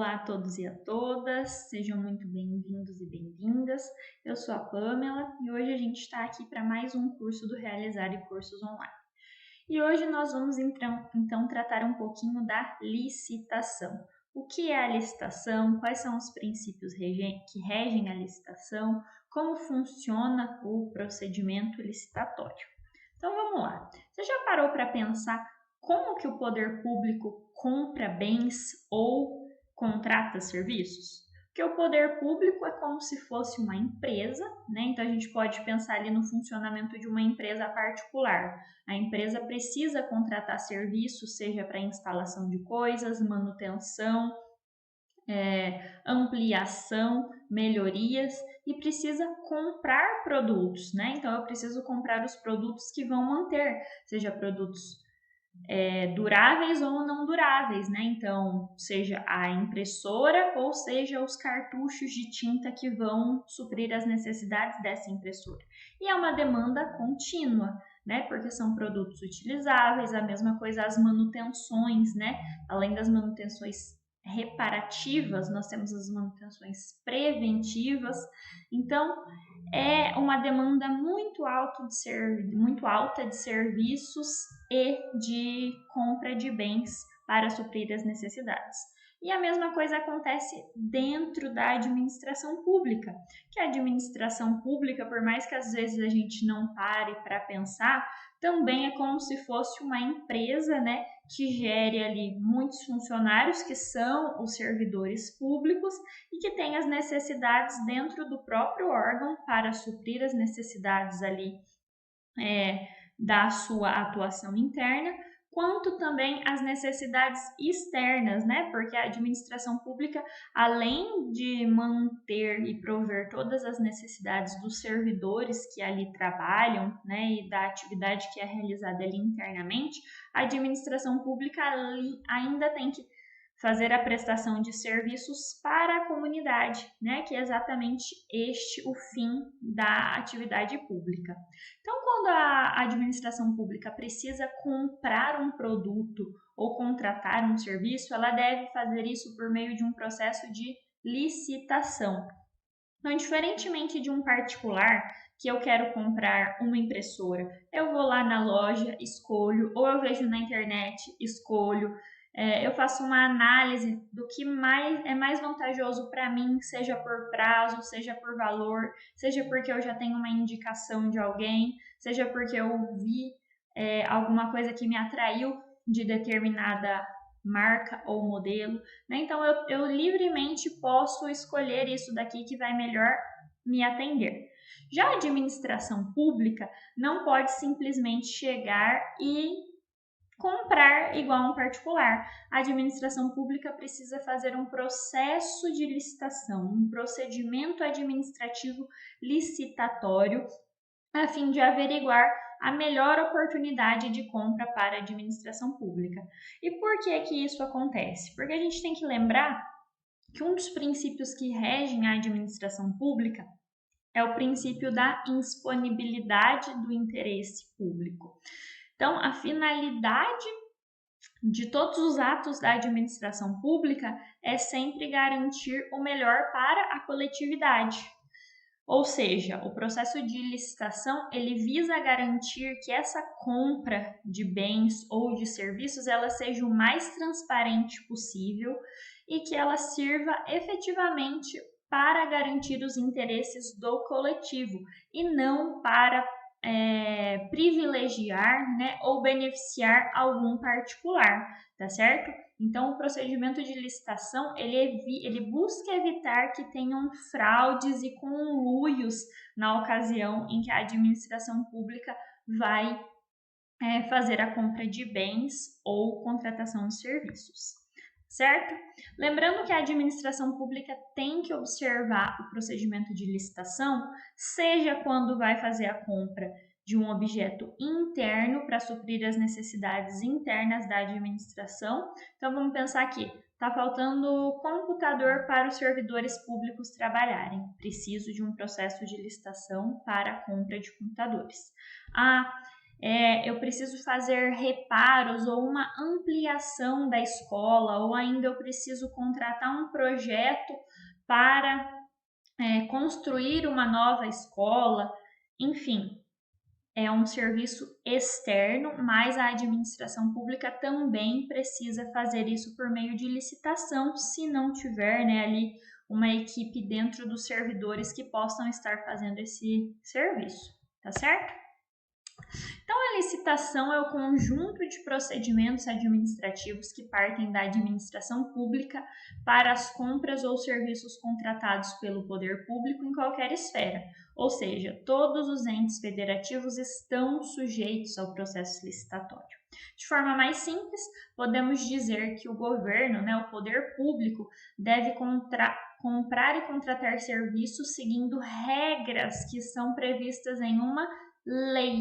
Olá a todos e a todas, sejam muito bem-vindos e bem-vindas. Eu sou a Pamela e hoje a gente está aqui para mais um curso do Realizar e Cursos Online. E hoje nós vamos então tratar um pouquinho da licitação. O que é a licitação? Quais são os princípios que regem a licitação? Como funciona o procedimento licitatório? Então vamos lá. Você já parou para pensar como que o poder público compra bens ou contrata serviços? Porque o poder público é como se fosse uma empresa, né? Então a gente pode pensar ali no funcionamento de uma empresa particular. A empresa precisa contratar serviços, seja para instalação de coisas, manutenção, ampliação, melhorias e precisa comprar produtos, né? Então eu preciso comprar os produtos que vão manter, seja produtos duráveis ou não duráveis, né? Então, seja a impressora ou seja os cartuchos de tinta que vão suprir as necessidades dessa impressora. E é uma demanda contínua, né? Porque são produtos utilizáveis, a mesma coisa as manutenções, né? Além das manutenções reparativas, nós temos as manutenções preventivas. Então, é uma demanda muito alta de serviços e de compra de bens para suprir as necessidades. E a mesma coisa acontece dentro da administração pública, que a administração pública, por mais que às vezes a gente não pare para pensar, também é como se fosse uma empresa, né, que gere ali muitos funcionários que são os servidores públicos e que tem as necessidades dentro do próprio órgão para suprir as necessidades ali da sua atuação interna, quanto também as necessidades externas, né? Porque a administração pública, além de manter e prover todas as necessidades dos servidores que ali trabalham, né, e da atividade que é realizada ali internamente, a administração pública ainda tem que fazer a prestação de serviços para a comunidade, né, que é exatamente este o fim da atividade pública. Então, quando a administração pública precisa comprar um produto ou contratar um serviço, ela deve fazer isso por meio de um processo de licitação. Então, diferentemente de um particular, que eu quero comprar uma impressora, eu vou lá na loja, escolho, ou eu vejo na internet, escolho, eu faço uma análise do que é mais vantajoso para mim, seja por prazo, seja por valor, seja porque eu já tenho uma indicação de alguém, seja porque eu vi alguma coisa que me atraiu de determinada marca ou modelo, né? Então eu livremente posso escolher isso daqui que vai melhor me atender. Já a administração pública não pode simplesmente chegar e comprar igual um particular. A administração pública precisa fazer um processo de licitação, um procedimento administrativo licitatório, a fim de averiguar a melhor oportunidade de compra para a administração pública. E por que que isso acontece? Porque a gente tem que lembrar que um dos princípios que regem a administração pública é o princípio da indisponibilidade do interesse público. Então, a finalidade de todos os atos da administração pública é sempre garantir o melhor para a coletividade. Ou seja, o processo de licitação, ele visa garantir que essa compra de bens ou de serviços, ela seja o mais transparente possível e que ela sirva efetivamente para garantir os interesses do coletivo e não para privilegiar, né, ou beneficiar algum particular, tá certo? Então, o procedimento de licitação, ele busca evitar que tenham fraudes e conluios na ocasião em que a administração pública vai fazer a compra de bens ou contratação de serviços, certo? Lembrando que a administração pública tem que observar o procedimento de licitação, seja quando vai fazer a compra de um objeto interno para suprir as necessidades internas da administração. Então vamos pensar aqui, está faltando computador para os servidores públicos trabalharem. Preciso de um processo de licitação para a compra de computadores. eu preciso fazer reparos ou uma ampliação da escola, ou ainda eu preciso contratar um projeto para construir uma nova escola, enfim, é um serviço externo, mas a administração pública também precisa fazer isso por meio de licitação, se não tiver, né, ali uma equipe dentro dos servidores que possam estar fazendo esse serviço, tá certo? Então, a licitação é o conjunto de procedimentos administrativos que partem da administração pública para as compras ou serviços contratados pelo poder público em qualquer esfera, ou seja, todos os entes federativos estão sujeitos ao processo licitatório. De forma mais simples, podemos dizer que o governo, né, o poder público, deve comprar e contratar serviços seguindo regras que são previstas em uma lei.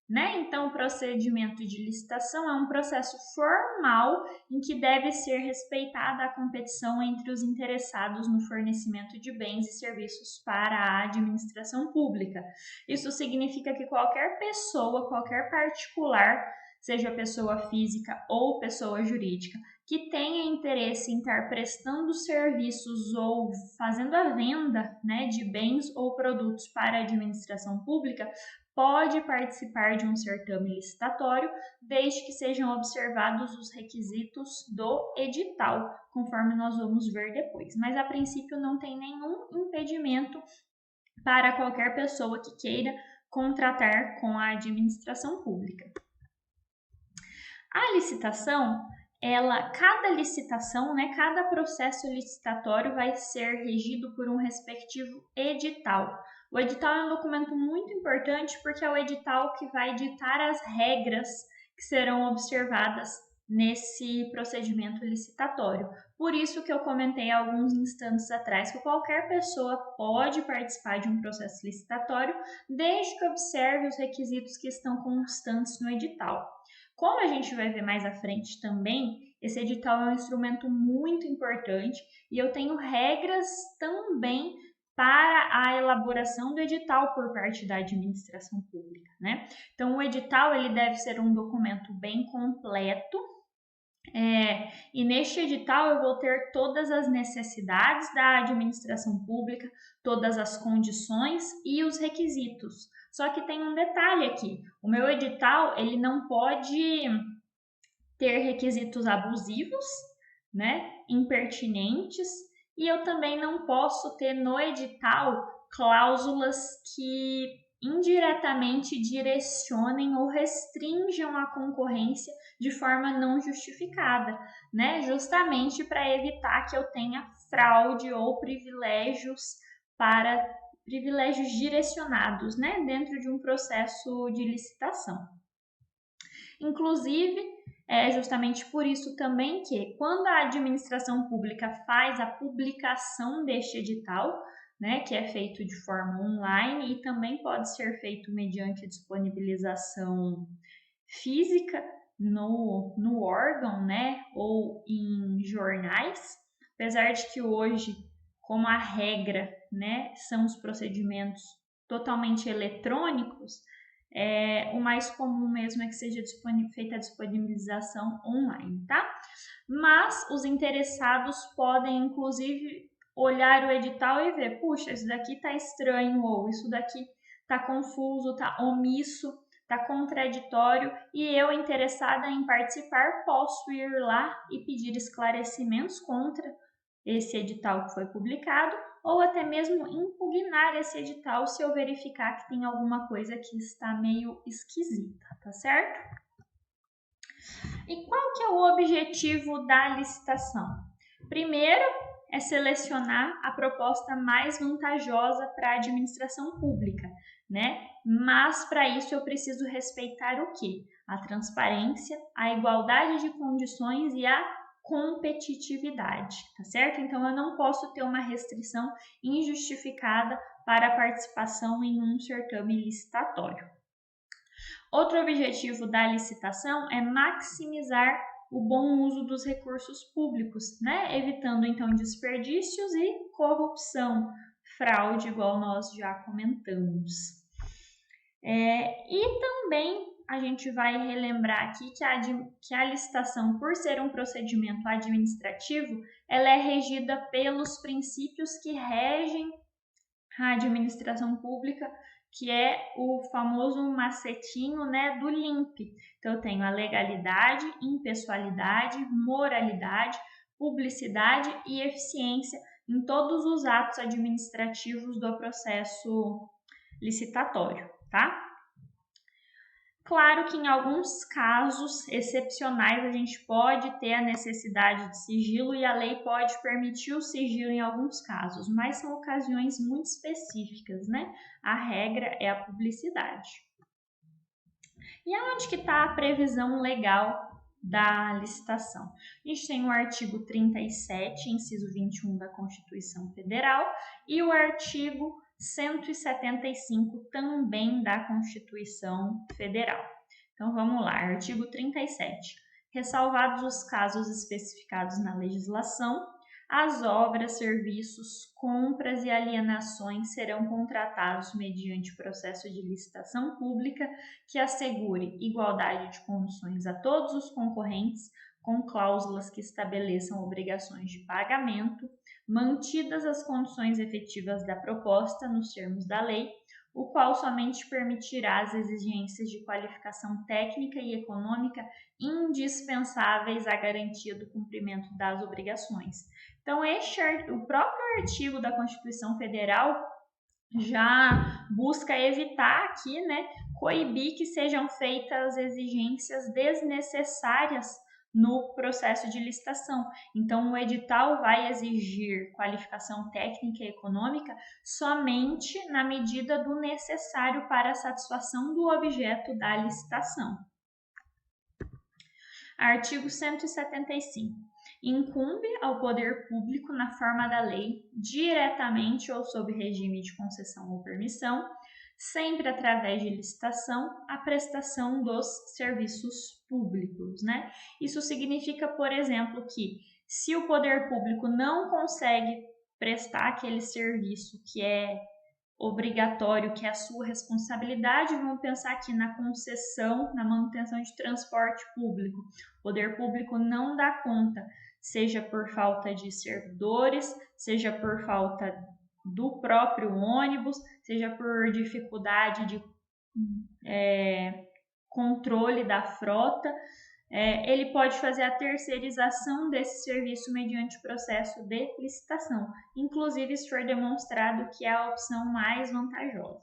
Né? Então, o procedimento de licitação é um processo formal em que deve ser respeitada a competição entre os interessados no fornecimento de bens e serviços para a administração pública. Isso significa que qualquer pessoa, qualquer particular, seja pessoa física ou pessoa jurídica, que tenha interesse em estar prestando serviços ou fazendo a venda, né, de bens ou produtos para a administração pública, pode participar de um certame licitatório, desde que sejam observados os requisitos do edital, conforme nós vamos ver depois. Mas, a princípio, não tem nenhum impedimento para qualquer pessoa que queira contratar com a administração pública. A licitação, cada licitação, né, cada processo licitatório vai ser regido por um respectivo edital. O edital é um documento muito importante porque é o edital que vai ditar as regras que serão observadas nesse procedimento licitatório. Por isso que eu comentei alguns instantes atrás que qualquer pessoa pode participar de um processo licitatório, desde que observe os requisitos que estão constantes no edital. Como a gente vai ver mais à frente também, esse edital é um instrumento muito importante e eu tenho regras também para a elaboração do edital por parte da administração pública, né? Então, o edital ele deve ser um documento bem completo, e neste edital eu vou ter todas as necessidades da administração pública, todas as condições e os requisitos. Só que tem um detalhe aqui, o meu edital ele não pode ter requisitos abusivos, né, impertinentes, e eu também não posso ter no edital cláusulas que indiretamente direcionem ou restringam a concorrência de forma não justificada, né? Justamente para evitar que eu tenha fraude ou privilégios direcionados, né, dentro de um processo de licitação. Inclusive, é justamente por isso também que, quando a administração pública faz a publicação deste edital, né, que é feito de forma online e também pode ser feito mediante disponibilização física no órgão, né, ou em jornais, apesar de que hoje, como a regra, né, são os procedimentos totalmente eletrônicos, o mais comum mesmo é que seja feita a disponibilização online, tá? Mas os interessados podem, inclusive, olhar o edital e ver, puxa, isso daqui tá estranho, ou isso daqui tá confuso, tá omisso, tá contraditório, e eu, interessada em participar, posso ir lá e pedir esclarecimentos contra esse edital que foi publicado, ou até mesmo impugnar esse edital se eu verificar que tem alguma coisa que está meio esquisita, tá certo? E qual que é o objetivo da licitação? Primeiro, é selecionar a proposta mais vantajosa para a administração pública, né? Mas para isso eu preciso respeitar o quê? A transparência, a igualdade de condições e a competitividade, tá certo? Então, eu não posso ter uma restrição injustificada para a participação em um certame licitatório. Outro objetivo da licitação é maximizar o bom uso dos recursos públicos, né? Evitando, então, desperdícios e corrupção, fraude, igual nós já comentamos. E também a gente vai relembrar aqui que a licitação, por ser um procedimento administrativo, ela é regida pelos princípios que regem a administração pública, que é o famoso macetinho, né, do LIMP. Então, eu tenho a legalidade, impessoalidade, moralidade, publicidade e eficiência em todos os atos administrativos do processo licitatório, tá? Claro que em alguns casos excepcionais a gente pode ter a necessidade de sigilo e a lei pode permitir o sigilo em alguns casos, mas são ocasiões muito específicas, né? A regra é a publicidade. E aonde que está a previsão legal da licitação? A gente tem o artigo 37, inciso 21 da Constituição Federal e o artigo 175 também da Constituição Federal. Então vamos lá, artigo 37. Ressalvados os casos especificados na legislação, as obras, serviços, compras e alienações serão contratados mediante processo de licitação pública que assegure igualdade de condições a todos os concorrentes, com cláusulas que estabeleçam obrigações de pagamento, mantidas as condições efetivas da proposta nos termos da lei, o qual somente permitirá as exigências de qualificação técnica e econômica indispensáveis à garantia do cumprimento das obrigações. Então, o próprio artigo da Constituição Federal já busca evitar aqui, né, coibir que sejam feitas exigências desnecessárias no processo de licitação. Então, o edital vai exigir qualificação técnica e econômica somente na medida do necessário para a satisfação do objeto da licitação. Artigo 175. Incumbe ao poder público, na forma da lei, diretamente ou sob regime de concessão ou permissão, sempre através de licitação, a prestação dos serviços públicos, né? Isso significa, por exemplo, que se o poder público não consegue prestar aquele serviço que é obrigatório, que é a sua responsabilidade, vamos pensar aqui na concessão, na manutenção de transporte público. O poder público não dá conta, seja por falta de servidores, seja por falta do próprio ônibus, seja por dificuldade de controle da frota, ele pode fazer a terceirização desse serviço mediante processo de licitação, inclusive se for demonstrado que é a opção mais vantajosa.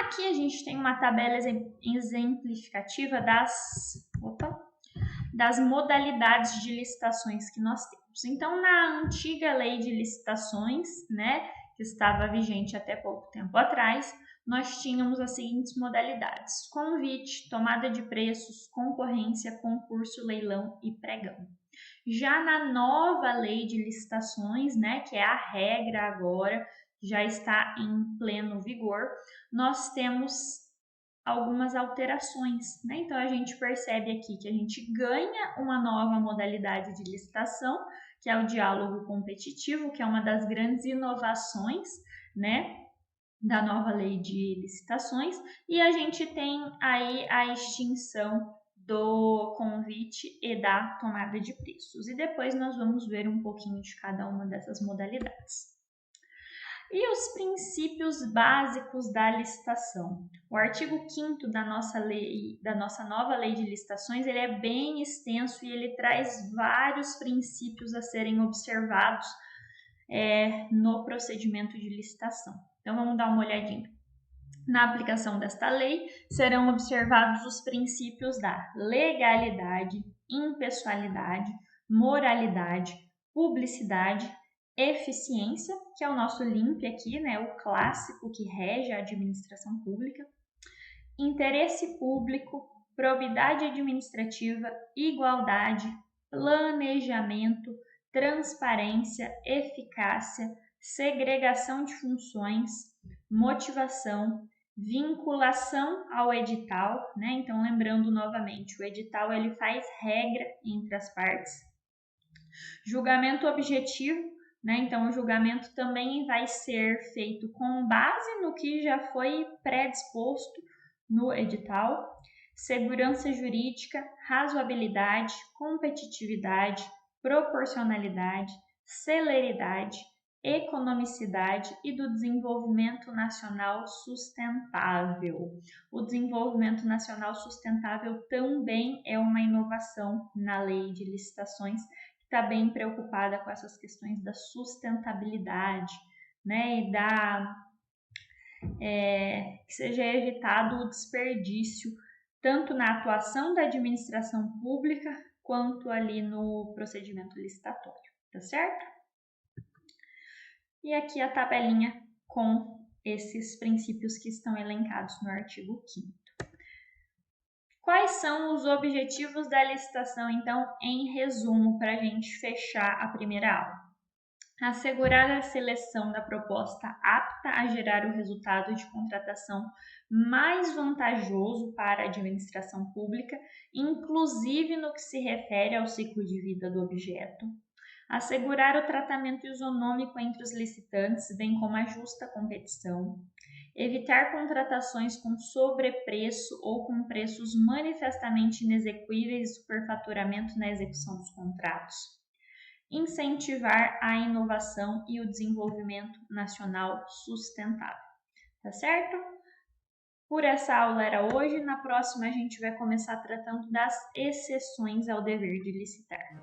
Aqui a gente tem uma tabela exemplificativa das modalidades de licitações que nós temos. Então, na antiga lei de licitações, né, que estava vigente até pouco tempo atrás, nós tínhamos as seguintes modalidades: convite, tomada de preços, concorrência, concurso, leilão e pregão. Já na nova lei de licitações, né, que é a regra agora, já está em pleno vigor, nós temos algumas alterações, né? Então a gente percebe aqui que a gente ganha uma nova modalidade de licitação, que é o diálogo competitivo, que é uma das grandes inovações, né, da nova lei de licitações, e a gente tem aí a extinção do convite e da tomada de preços. E depois nós vamos ver um pouquinho de cada uma dessas modalidades. E os princípios básicos da licitação. O artigo 5º da nossa nova lei de licitações, ele é bem extenso e ele traz vários princípios a serem observados no procedimento de licitação. Então, vamos dar uma olhadinha. Na aplicação desta lei, serão observados os princípios da legalidade, impessoalidade, moralidade, publicidade, eficiência, que é o nosso LIMP aqui, né, o clássico que rege a administração pública, interesse público, probidade administrativa, igualdade, planejamento, transparência, eficácia, segregação de funções, motivação, vinculação ao edital, né? Então, lembrando novamente, o edital ele faz regra entre as partes. Julgamento objetivo, né? Então, o julgamento também vai ser feito com base no que já foi predisposto no edital, segurança jurídica, razoabilidade, competitividade, proporcionalidade, celeridade, economicidade e do desenvolvimento nacional sustentável. O desenvolvimento nacional sustentável também é uma inovação na lei de licitações, que está bem preocupada com essas questões da sustentabilidade, né, e que seja evitado o desperdício tanto na atuação da administração pública quanto ali no procedimento licitatório, tá certo? E aqui a tabelinha com esses princípios que estão elencados no artigo 5º. Quais são os objetivos da licitação, então, em resumo, para a gente fechar a primeira aula? Assegurar a seleção da proposta apta a gerar o resultado de contratação mais vantajoso para a administração pública, inclusive no que se refere ao ciclo de vida do objeto. Assegurar o tratamento isonômico entre os licitantes, bem como a justa competição. Evitar contratações com sobrepreço ou com preços manifestamente inexequíveis e superfaturamento na execução dos contratos. Incentivar a inovação e o desenvolvimento nacional sustentável. Tá certo? Por essa aula era hoje, na próxima a gente vai começar tratando das exceções ao dever de licitar.